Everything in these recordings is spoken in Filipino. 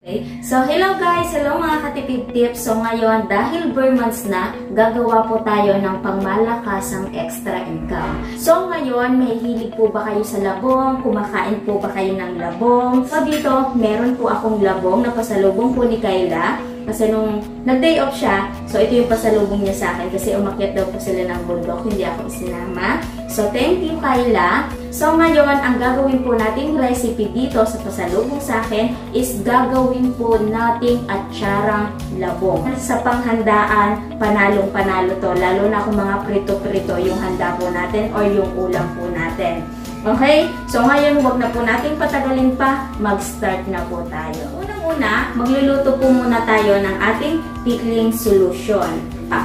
Okay. So, hello guys! Hello mga katipid tips! So, ngayon, dahil bare months na, gagawa po tayo ng pangmalakasang extra income. So, ngayon, may hilig po ba kayo sa labong? Kumakain po ba kayo ng labong? So, dito, meron po akong labong na pasalubong po ni Kayla. Kasi nung nag-day off siya, so ito yung pasalubong niya sa akin kasi umakyat daw po sila ng bundok, hindi ako isinama. So, thank you, Kayla. So, ngayon, ang gagawin po nating recipe dito sa pasalubong sa akin is gagawin po nating atsarang labong. Sa panghandaan, panalong-panalo to. Lalo na kung mga prito-prito yung handa po natin or yung ulam po natin. Okay? So, ngayon, huwag na po nating patagalin pa. Mag-start na po tayo. Unang-una, magluluto po muna tayo ng ating pickling solution.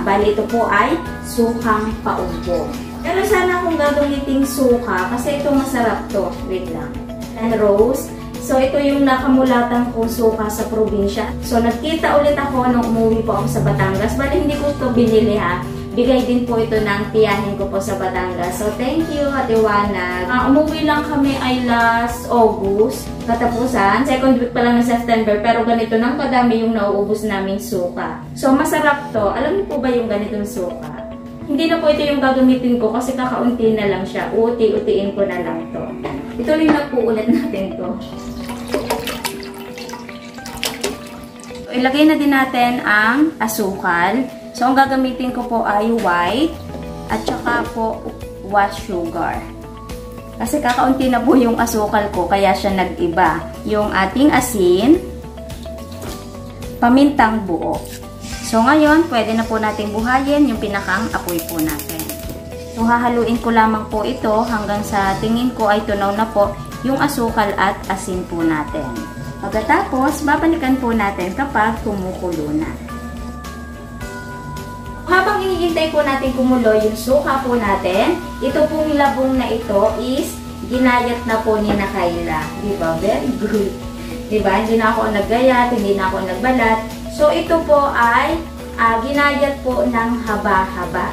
Bali, ito po ay sukang paumbong. Pero sana kung gagamiting suka, kasi ito masarap to. Wait lang. And rose. So, ito yung nakamulatan kong suka sa probinsya. So, nagkita ulit ako nung umuwi po ako sa Batangas. Bali, hindi ko ito binili ha. Bigay din po ito ng tiyahin ko po sa Batangas. So, thank you, Ate Wanag. Umuwi lang kami ay last August. Katapusan. Second week pa lang ng September. Pero ganito nang kadami yung nauubos naming suka. So, masarap to. Alam niyo po ba yung ganitong suka? Hindi na po ito yung gagamitin ko kasi kakaunti na lang siya. Uti-utiin ko na lang to. Ituloy na po ulit natin to. So, ilagay na din natin ang asukal. So, ang gagamitin ko po ay white at saka po white sugar. Kasi kakaunti na po yung asukal ko, kaya siya nag-iba. Yung ating asin, pamintang buo. So, ngayon, pwede na po natin buhayin yung pinakang apoy po natin. So, hahaluin ko lamang po ito hanggang sa tingin ko ay tunaw na po yung asukal at asin po natin. Pagkatapos, babalikan po natin kapag kumukulo na. Habang hinihintay po natin kumulo yung suka po natin, ito pong labong na ito is ginayat na po ni Kayla. Diba? Very good. Diba? Hindi na ako naggayat, hindi na ako nagbalat. So, ito po ay ginayat po ng haba-haba.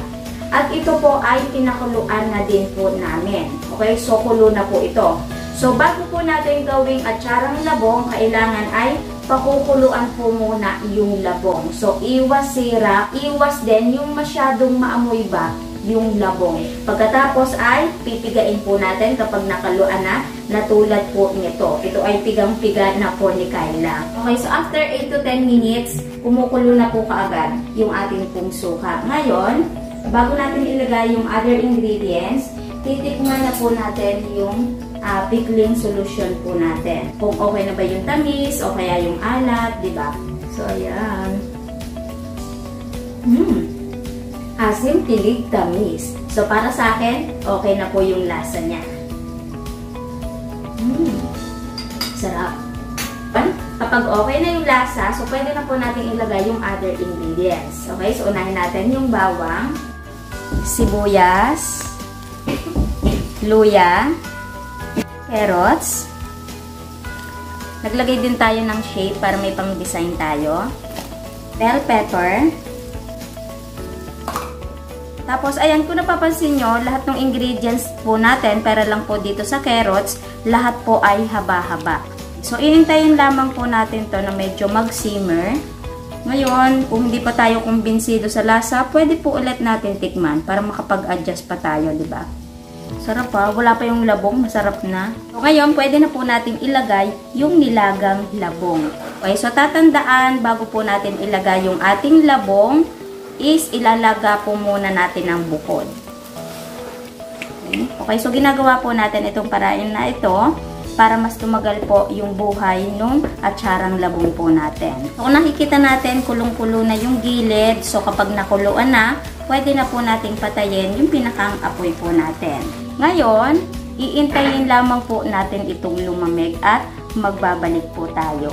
At ito po ay pinakuluan na din po namin. Okay? So, kulo na po ito. So, bago po natin gawing atsarang labong, kailangan ay pakukuluan po muna yung labong. So, iwas sira, iwas din yung masyadong maamoy ba yung labong. Pagkatapos ay pipigain po natin kapag nakaluan na tulad po nito. Ito ay pigang-piga na po ni Kayla. Okay, so after 8 to 10 minutes, kumukulo na po kaagad yung ating pong suka. Ngayon, bago natin ilagay yung other ingredients, titikman na po natin yung pickling solution po natin. Kung okay na ba yung tamis o kaya yung alat, diba? So, ayan. Asim, tilig, tamis. So, para sa akin, okay na po yung lasa niya. Sarap. Kapag okay na yung lasa, so pwede na po natin ilagay yung other ingredients. Okay? So, unahin natin yung bawang, sibuyas, luya, carrots. Naglagay din tayo ng shape para may pang-design tayo. Bell pepper. Tapos, ayan, kung napapansin nyo, lahat ng ingredients po natin, para lang po dito sa carrots, lahat po ay haba-haba. So, ihintayin lamang po natin to na medyo mag-simmer. Ngayon, kung hindi pa tayo kumbinsido sa lasa, pwede po ulit natin tikman para makapag-adjust pa tayo, diba? Sarap pa. Wala pa yung labong. Masarap na. So, ngayon, pwede na po natin ilagay yung nilagang labong. Okay, so tatandaan, bago po natin ilagay yung ating labong, is ilalaga po muna natin ang bukod. Okay, so ginagawa po natin itong paraan na ito para mas tumagal po yung buhay nung atsarang labong po natin. So, kung nakikita natin, kulong-kulo na yung gilid. So, kapag nakuluan na, pwede na po nating patayin yung pinakang apoy po natin. Ngayon, iintayin lamang po natin itong lumamig at magbabalik po tayo.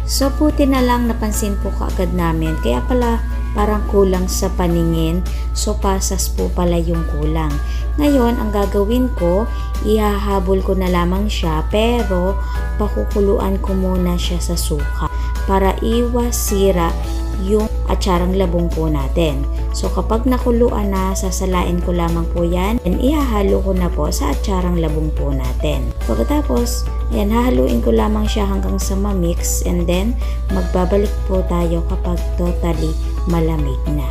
So, buti na lang napansin po kaagad namin. Kaya pala parang kulang sa paningin. So, pasas po pala yung kulang. Ngayon, ang gagawin ko, ihahabol ko na lamang siya, pero pakukuluan ko muna siya sa suka para iwas sira yung atsarang labong po natin. So kapag nakuluan na, sasalain ko lamang po yan and ihahalo ko na po sa atsarang labong po natin. Pagkatapos, ayan, hahaluin ko lamang siya hanggang sa ma-mix and then magbabalik po tayo kapag totally malamig na.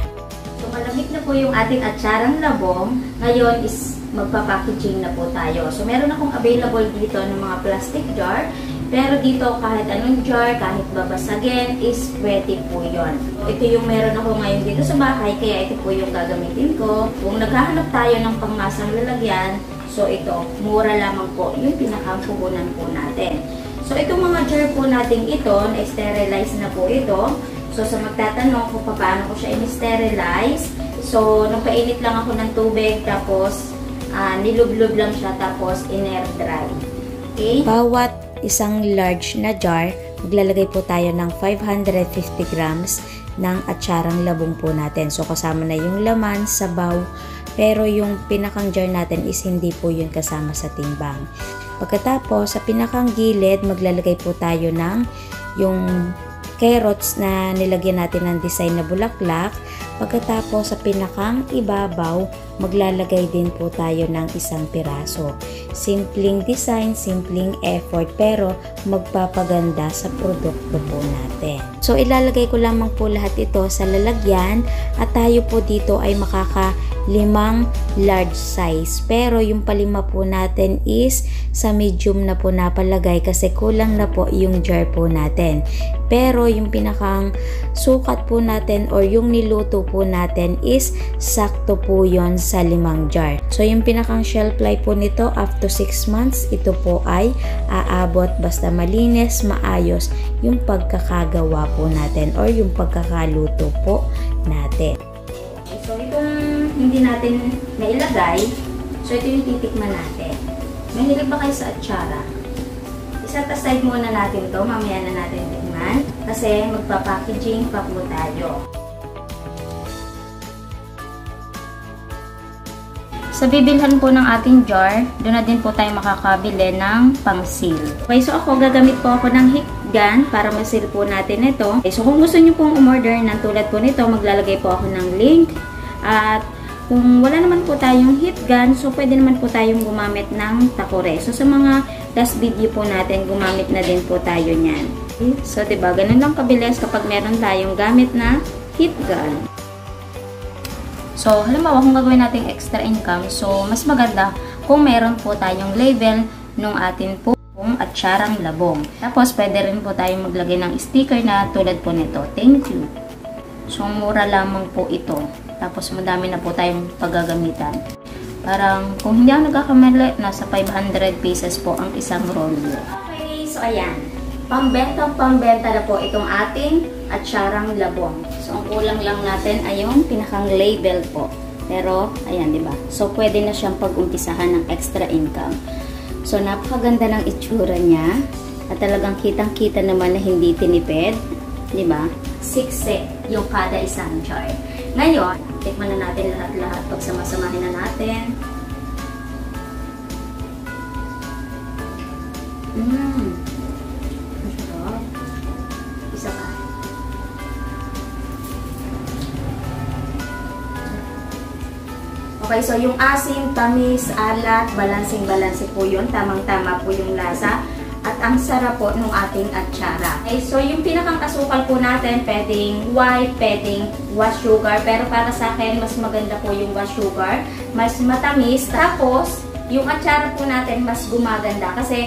So malamig na po yung ating atsarang labong. Ngayon is magpa-packaging na po tayo. So meron akong available dito ng mga plastic jar. Pero dito, kahit anong jar, kahit babasagin, is pwede po yun. Ito yung meron ako ngayon dito sa bahay, kaya ito po yung gagamitin ko. Kung naghahanap tayo ng pangmasang lalagyan, so ito, mura lamang po yung pinakapuhunan po natin. So itong mga jar po natin ito, na-sterilize na po ito. So sa magtatanong kung paano ko siya in-sterilize, so nagpainit lang ako ng tubig, tapos nilublob lang siya, tapos in-air dry. Okay? Bawat isang large na jar, maglalagay po tayo ng 550 grams ng atsarang labong po natin. So kasama na yung laman, sabaw, pero yung pinakang jar natin is hindi po yun kasama sa timbang. Pagkatapos, sa pinakang gilid, maglalagay po tayo ng yung carrots na nilagyan natin ng design na bulaklak. Pagkatapos, sa pinakang ibabaw, maglalagay din po tayo ng isang piraso. Simpleng design, simpleng effort, pero magpapaganda sa produkto po natin. So, ilalagay ko lamang po lahat ito sa lalagyan at tayo po dito ay makaka-5 large size. Pero yung palima po natin is sa medium na po napalagay kasi kulang na po yung jar po natin. Pero yung pinakang sukat po natin or yung niluto po natin is sakto po yon sa 5 jar. So yung pinakang shelf life po nito after 6 months, ito po ay aabot basta malinis, maayos yung pagkakagawa po natin or yung pagkakaluto po natin. So itong hindi natin nailagay, so ito yung titikman natin. Mahilig ba kayo sa atsara? Set aside muna natin to, mamaya na natin tingnan kasi magpa-packaging pa po tayo. Sa bibilhan po ng ating jar, doon na din po tayo makakabili ng pang-seal. Okay, so ako gagamit po ako ng heat gun para ma-seal po natin ito. Okay, so kung gusto niyo pong umorder ng tulad po nito, maglalagay po ako ng link. At kung wala naman po tayong heat gun, so pwede naman po tayong gumamit ng takore. So sa mga last video po natin, gumamit na din po tayo niyan. So diba, ganun lang kabilis kapag meron tayong gamit na heat gun. So halimbawa kung gagawin natin extra income, so mas maganda kung meron po tayong label nung atin po atsarang labong. Tapos pwede rin po tayong maglagay ng sticker na tulad po nito, thank you. So mura lamang po ito. Tapos madami na po tayong paggagamitan. Parang kung hindi ako nagkakamali, nasa 500 pesos po ang isang roll. Okay, so ayan. Pambenta na po itong ating atsarang labong. So ang kulang lang natin ay yung pinakang label po. Pero ayan, di ba? So pwede na siyang pag-umpisahan ng extra income. So napakaganda ng itsura niya. At talagang kitang-kita naman na hindi tinipid. Di ba? Siksik yung kada isang jar. Ngayon, tikman na natin lahat-lahat. Pagsama-samahin na natin. Isa pa. Okay, so yung asim, tamis, alat, balansing-balanse po yun. Tamang-tama po yung lasa. At ang sarap po ng ating atsara. Okay, so yung pinakang asukal po natin, pwedeng white, pwedeng wash sugar. Pero para sa akin, mas maganda po yung wash sugar. Mas matamis. Tapos, yung atsara po natin, mas gumaganda. Kasi,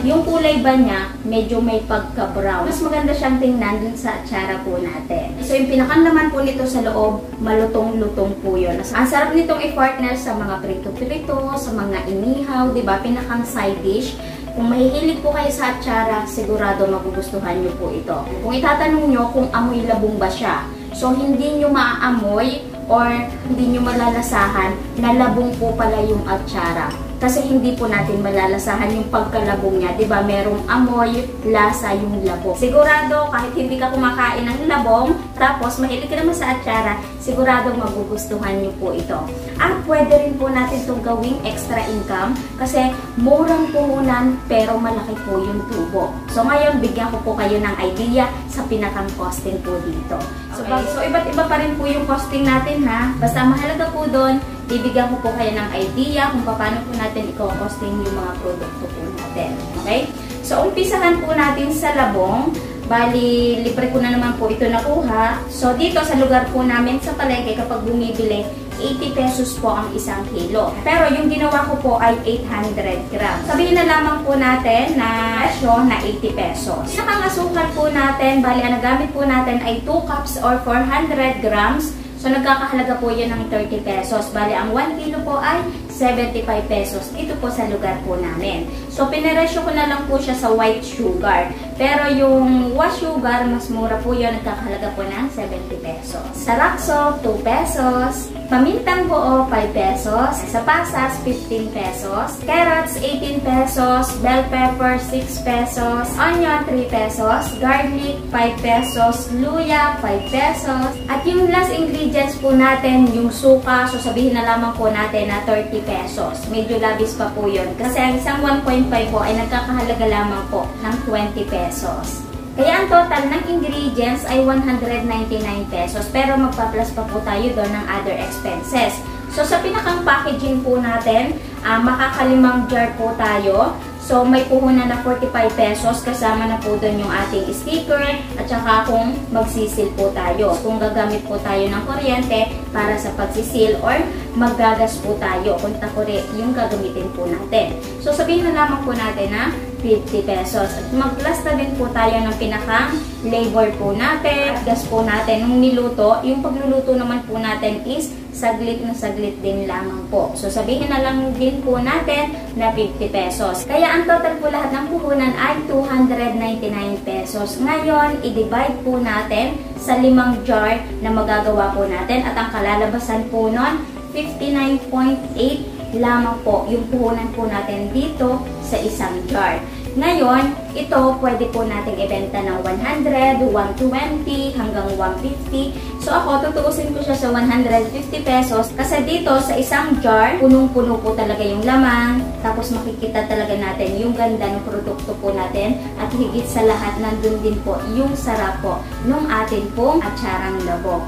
yung kulay ba niya, medyo may pagka-brown. Mas maganda siyang tingnan dun sa atsara po natin. So, yung pinakang naman po nito sa loob, malutong-lutong po yun. Ang sarap nitong i-partner sa mga prito-prito, sa mga inihaw, diba? Pinakang side dish. Kung mahihilig po kayo sa atsara, sigurado magugustuhan nyo po ito. Kung itatanong nyo kung amoy labong ba siya, so hindi nyo maaamoy or hindi nyo malalasahan na labong po pala yung atsara. kasi hindi po natin malalasahan yung pagkalabong niya. Diba, merong amoy, lasa yung labong. Sigurado, kahit hindi ka kumakain ng labong, tapos mahilig ka naman sa atsara, sigurado magugustuhan niyo po ito. At pwede rin po natin itong gawing extra income kasi murang puhunan pero malaki po yung tubo. So ngayon, bigyan ko po kayo ng idea sa pinakang costing po dito. So iba't iba pa rin po yung costing natin ha. Basta mahalaga po doon, bibigyan ko po kayo ng idea kung paano po natin i-costing yung mga produkto po natin. Okay? So umpisahan po natin sa labong. Bali, libre ko na naman po ito nakuha. So dito sa lugar po namin sa palengke, kapag bumibili, 80 pesos po ang isang kilo. Pero yung ginawa ko po ay 800 grams. Sabihin na lamang po natin na presyo na 80 pesos. Pinakang-asukal po natin, bali ang nagamit po natin ay 2 cups or 400 grams. So nagkakahalaga po yan ng 30 pesos. Bali ang 1 kilo po ay 75 pesos. Dito po sa lugar po namin. So piniresyo ko na lang po siya sa white sugar. Pero yung wash sugar, mas mura po yun. Nagkakahalaga po ng 70 pesos. Sa Raxo, 2 pesos. Pamintang buo, 5 pesos. Sa pasas, 15 pesos. Carrots, 18 pesos. Bell pepper, 6 pesos. Onion, 3 pesos. Garlic, 5 pesos. Luya, 5 pesos. At yung last ingredients po natin, yung suka, so sabihin na lamang po natin na 30 pesos. Medyo labis pa po yun. Kasi ang isang 1.5 po ay nagkakahalaga lamang po ng 20 pesos. Kaya ang total ng ingredients ay 199 pesos. Pero magpa-plus pa po tayo doon ng other expenses. So sa pinakang packaging po natin, makakalimang jar po tayo. So may puhunan na 45 pesos, kasama na po doon yung ating sticker at saka kung magsisil po tayo. Kung gagamit po tayo ng kuryente para sa pagsisil or maggagas po tayo kung takore yung gagamitin po natin. So sabihin na lamang po natin na 50 pesos. At mag-plus na din po tayo ng pinakang labor po natin, gas po natin nung niluto. Yung pagluluto naman po natin is saglit na saglit din lamang po. So sabihin na lang din po natin na 50 pesos. Kaya ang total po lahat ng puhunan ay 299 pesos. Ngayon, i-divide po natin sa 5 jar na magagawa po natin at ang kalalabasan po nun 59.8 lamang po yung puhunan po natin dito sa isang jar. Ngayon, ito pwede po nating ibenta ng 100, 120, hanggang 150. So ako, tutuusin ko siya sa 150 pesos kasi dito sa isang jar, punong-puno po talaga yung laman. Tapos makikita talaga natin yung ganda ng produkto po natin. At higit sa lahat, nandun din po yung sarap po nung atin pong atsarang labong.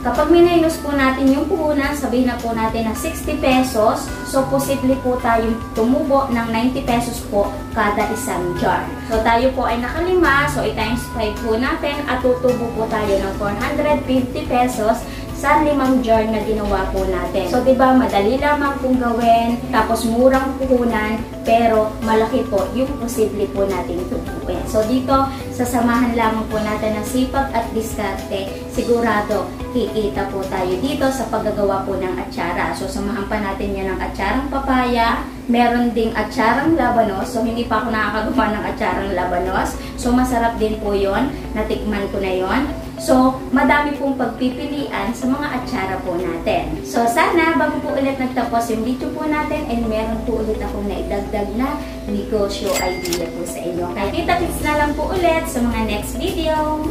Kapag minus po natin yung puhunan, sabihin na po natin na 60 pesos. So, posible po tayong tumubo ng 90 pesos po kada isang jar. So, tayo po ay nakalima. So, i-times 5 po natin at tutubo po tayo ng 450 pesos sa 5 jar na ginawa po natin. So, diba, madali lamang pong gawin, tapos murang puhunan, pero malaki po yung posible po nating tubuin. So, dito, sasamahan lamang po natin ng sipag at diskarte. Sigurado, kikita po tayo dito sa paggagawa po ng atsara. So, samahan pa natin yan ng atsarang papaya. Meron ding atsarang labanos. So, hindi pa ako nakakagawa ng atsarang labanos. So, masarap din po yon. Natikman ko na yon. So, madami pong pagpipilian sa mga atsara po natin. So, sana bago po ulit nagtapos yung video po natin ay meron po ulit akong naidagdag na negosyo idea po sa inyo. Kaya kita-kits na lang po ulit sa mga next video.